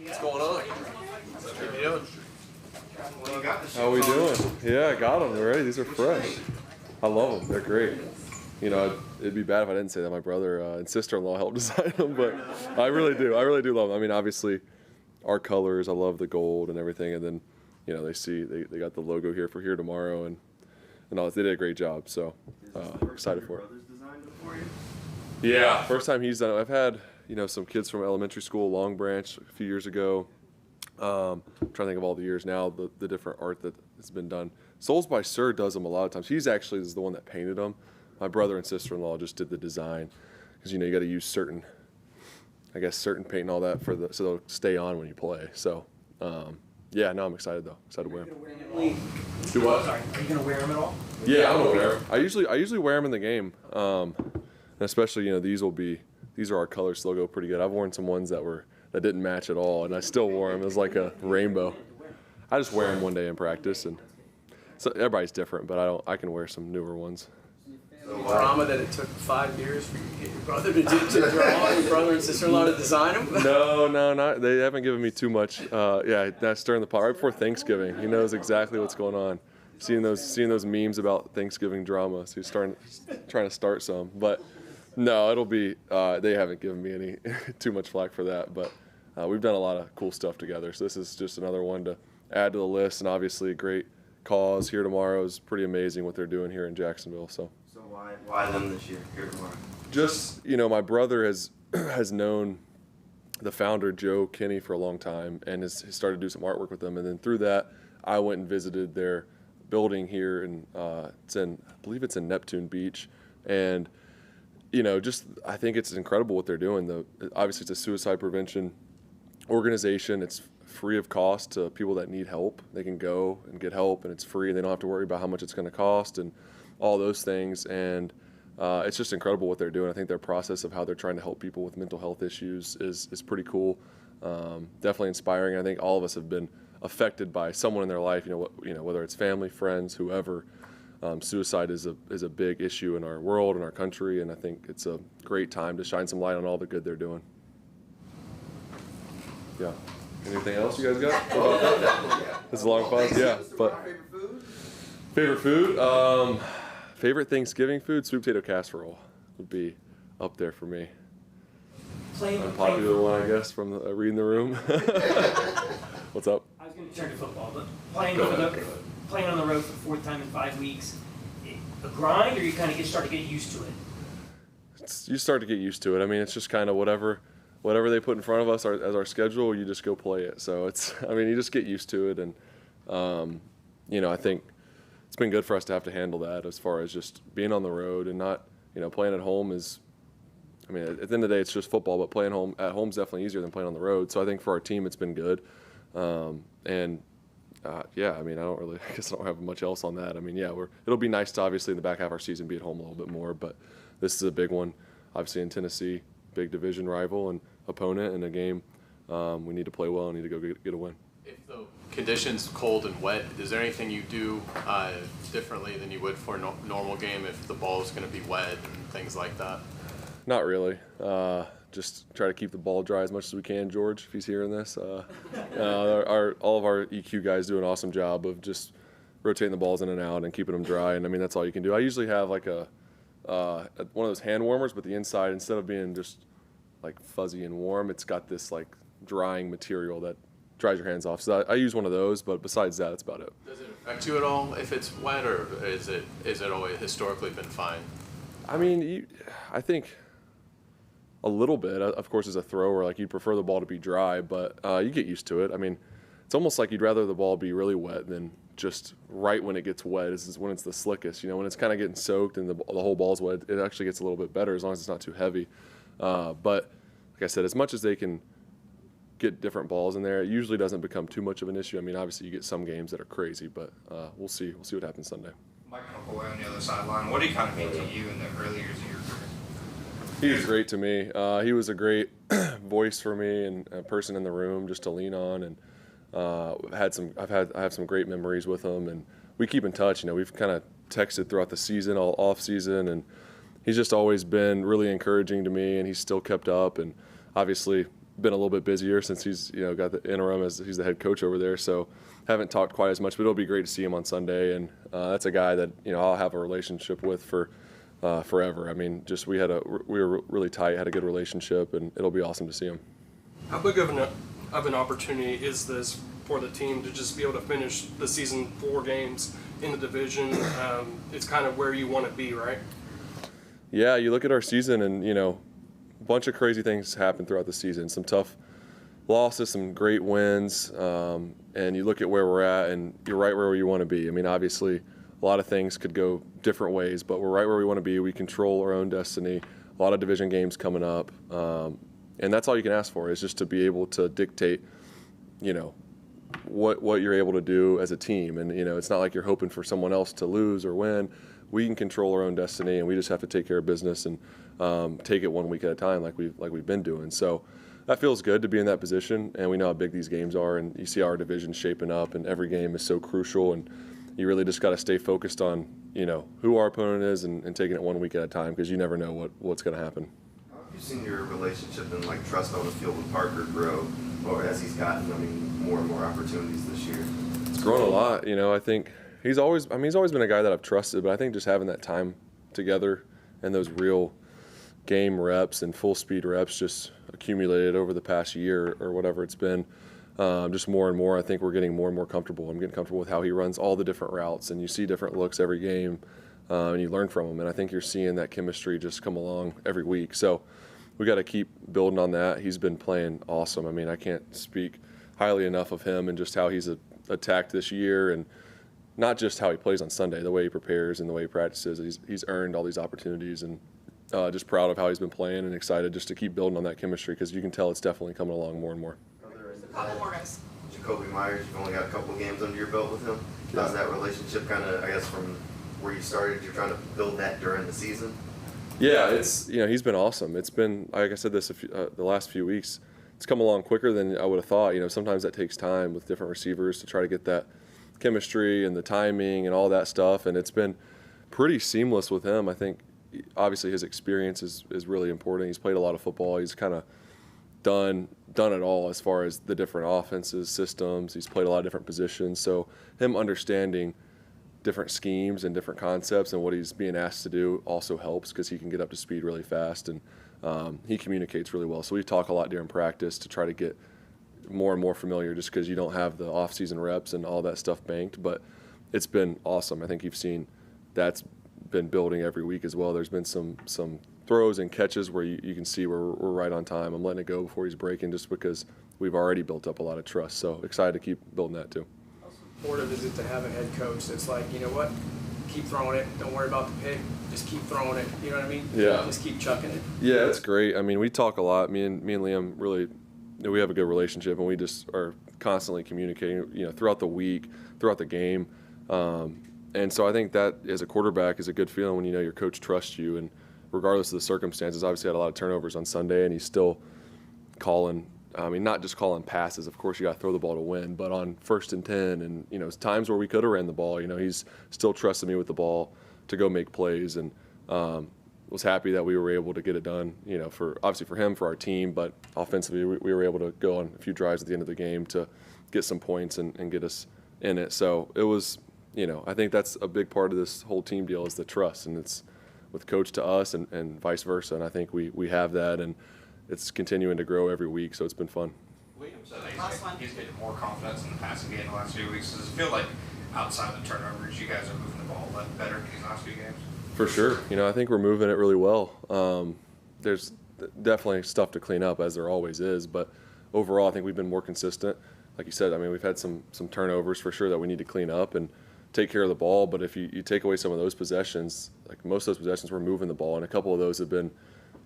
What's going on? How you doing? How we doing? Yeah, I got them already. These are fresh. I love them. They're great. You know, it'd be bad if I didn't say that. My brother and sister-in-law helped design them, but I really do. I really do love them. I mean, obviously, our colors. I love the gold and everything. And then, you know, they got the logo here for here tomorrow, and all. They did a great job. So excited for it. Yeah, first time he's done it. I've had some kids from elementary school, Long Branch, a few years ago. I'm trying to think of all the years now, the different art that has been done. Souls by Sir does them a lot of times. He's actually is the one that painted them. My brother and sister-in-law just did the design because you got to use certain paint and all that so they'll stay on when you play. So yeah, no, I'm excited though. Excited to wear them. Do what? Sorry, are you gonna wear them at all? Yeah, I'm gonna wear them. I usually wear them in the game, and especially these are our colors, so they'll go pretty good. I've worn some ones that didn't match at all, and I still wore them. It was like a rainbow. I just wear them one day in practice, and so everybody's different, but I can wear some newer ones. So drama that it took 5 years for you to get your brother to draw, your brother and sister-in-law to design them? No, they haven't given me too much. Yeah, that's stirring the pot right before Thanksgiving. He knows exactly what's going on. Seeing those memes about Thanksgiving drama, so he's trying to start some. But no, it'll be. They haven't given me any too much flack for that. But we've done a lot of cool stuff together. So this is just another one to add to the list, and obviously a great cause here tomorrow is pretty amazing what they're doing here in Jacksonville. So why them this year here tomorrow? Just my brother has known the founder Joe Kinney for a long time and has started to do some artwork with them, and then through that I went and visited their building here, and I believe it's in Neptune Beach, and I think it's incredible what they're doing. Obviously it's a suicide prevention organization. It's free of cost to people that need help. They can go and get help, and it's free, and they don't have to worry about how much it's going to cost and all those things. And it's just incredible what they're doing. I think their process of how they're trying to help people with mental health issues is pretty cool. Definitely inspiring. I think all of us have been affected by someone in their life, whether it's family, friends, whoever. Suicide is a big issue in our world and our country, and I think it's a great time to shine some light on all the good they're doing. Yeah. Anything else you guys got about that? It's a long pause. Yeah, but favorite food? Favorite Thanksgiving food? Sweet potato casserole would be up there for me. Unpopular one, I guess, from reading the room. What's up? I was going to turn to football, but playing on the road for the fourth time in 5 weeks, a grind, or you kind of start to get used to it? You start to get used to it. I mean, it's just kind of whatever they put in front of us as our schedule, you just go play it. So you just get used to it, and I think it's been good for us to have to handle that as far as just being on the road and not, playing at home is. I mean, at the end of the day, it's just football, but playing at home is definitely easier than playing on the road. So I think for our team, it's been good. Yeah, I mean, I guess I don't have much else on that. I mean, yeah, it'll be nice to obviously in the back half of our season be at home a little bit more, but this is a big one. Obviously in Tennessee, big division rival and opponent in a game. We need to play well and need to go get a win. If the conditions cold and wet, is there anything you do differently than you would for a normal game if the ball is going to be wet and things like that? Not really. Just try to keep the ball dry as much as we can, George, if he's hearing this. All of our EQ guys do an awesome job of just rotating the balls in and out and keeping them dry, and I mean, that's all you can do. I usually have like one of those hand warmers, but the inside, instead of being just like fuzzy and warm, it's got this like drying material that dries your hands off. So I use one of those, but besides that, that's about it. Does it affect you at all if it's wet, or is it always historically been fine? I mean, I think a little bit. Of course, as a thrower, like you'd prefer the ball to be dry, but you get used to it. I mean, it's almost like you'd rather the ball be really wet than just right when it gets wet. This is when it's the slickest. When it's kind of getting soaked and the whole ball's wet, it actually gets a little bit better as long as it's not too heavy. But like I said, as much as they can get different balls in there, it usually doesn't become too much of an issue. I mean, obviously you get some games that are crazy, but we'll see. We'll see what happens Sunday. Mike McCoy on the other sideline. What did he kind of mean to you in the early years of your career? He was great to me. He was a great voice for me and a person in the room just to lean on. And I have some great memories with him, and we keep in touch. We've kind of texted throughout the season, all off season, and he's just always been really encouraging to me, and he's still kept up. And obviously, been a little bit busier since he's got the interim as he's the head coach over there. So haven't talked quite as much, but it'll be great to see him on Sunday. And that's a guy that I'll have a relationship with for forever. I mean, just we were really tight, had a good relationship, and it'll be awesome to see him. How big of an opportunity is this for the team to just be able to finish the season 4 games in the division? It's kind of where you want to be, right? Yeah, you look at our season and, a bunch of crazy things happen throughout the season. Some tough losses, some great wins, and you look at where we're at and you're right where you want to be. I mean, obviously, a lot of things could go different ways, but we're right where we want to be. We control our own destiny. A lot of division games coming up, and that's all you can ask for is just to be able to dictate, what you're able to do as a team. And it's not like you're hoping for someone else to lose or win. We can control our own destiny, and we just have to take care of business and take it 1 week at a time, like we've been doing. So that feels good to be in that position, and we know how big these games are, and you see our division shaping up, and every game is so crucial, and you really just got to stay focused on who our opponent is and taking it 1 week at a time, because you never know what's going to happen. How have you seen your relationship and trust on the field with Parker grow, or as he's gotten more and more opportunities this year? It's grown a lot. I think he's always been a guy that I've trusted, but I think just having that time together and those real game reps and full speed reps just accumulated over the past year or whatever it's been. Just more and more, I think we're getting more and more comfortable. I'm getting comfortable with how he runs all the different routes, and you see different looks every game, and you learn from him. And I think you're seeing that chemistry just come along every week. So we got to keep building on that. He's been playing awesome. I mean, I can't speak highly enough of him and just how he's attacked this year, and not just how he plays on Sunday, the way he prepares and the way he practices. He's earned all these opportunities, and just proud of how he's been playing and excited just to keep building on that chemistry, because you can tell it's definitely coming along more and more. A couple more guys. Jacoby Myers, you've only got a couple of games under your belt with him. How's that relationship kind of, I guess, from where you started, you're trying to build that during the season? Yeah, it's he's been awesome. It's been, like I said this the last few weeks, it's come along quicker than I would have thought. Sometimes that takes time with different receivers to try to get that chemistry and the timing and all that stuff, and it's been pretty seamless with him. I think obviously his experience is really important. He's played a lot of football. He's kind of done it all as far as the different offenses, systems. He's played a lot of different positions. So him understanding different schemes and different concepts and what he's being asked to do also helps, because he can get up to speed really fast, and he communicates really well. So we talk a lot during practice to try to get more and more familiar, just because you don't have the off-season reps and all that stuff banked. But it's been awesome. I think you've seen that's been building every week as well. There's been some throws and catches where you can see where we're right on time. I'm letting it go before he's breaking, just because we've already built up a lot of trust. So excited to keep building that too. How supportive is it to have a head coach that's like, you know what, keep throwing it, don't worry about the pick, just keep throwing it, you know what I mean? Yeah. Just keep chucking it. Yeah, it's great. I mean, we talk a lot. Me and Liam really, we have a good relationship, and we just are constantly communicating, throughout the week, throughout the game. And so I think that as a quarterback is a good feeling when your coach trusts you, and regardless of the circumstances. Obviously had a lot of turnovers on Sunday, and he's still calling, not just calling passes. Of course, you got to throw the ball to win, but on 1st and 10 and, times where we could have ran the ball, he's still trusting me with the ball to go make plays, and was happy that we were able to get it done, obviously for him, for our team, but offensively we were able to go on a few drives at the end of the game to get some points and get us in it. So it was, I think that's a big part of this whole team deal is the trust, and it's with coach to us and vice versa. And I think we have that, and it's continuing to grow every week. So it's been fun. William said that he's getting more confidence in the passing game the last few weeks. Does it feel like outside the turnovers, you guys are moving the ball better these last few games? For sure. I think we're moving it really well. There's definitely stuff to clean up, as there always is, but overall I think we've been more consistent. Like you said, we've had some turnovers for sure that we need to clean up and take care of the ball, but if you take away some of those possessions, like most of those possessions, we're moving the ball, and a couple of those have been,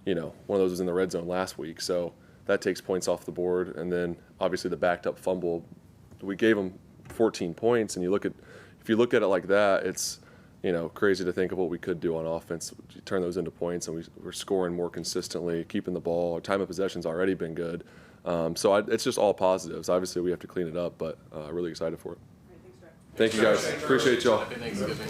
one of those was in the red zone last week, so that takes points off the board. And then obviously the backed up fumble, we gave them 14 points, and if you look at it like that, it's crazy to think of what we could do on offense. You turn those into points, and we're scoring more consistently, keeping the ball. Our time of possession's already been good, so it's just all positives. Obviously we have to clean it up, but really excited for it. Thank you guys. Appreciate y'all. Happy Thanksgiving.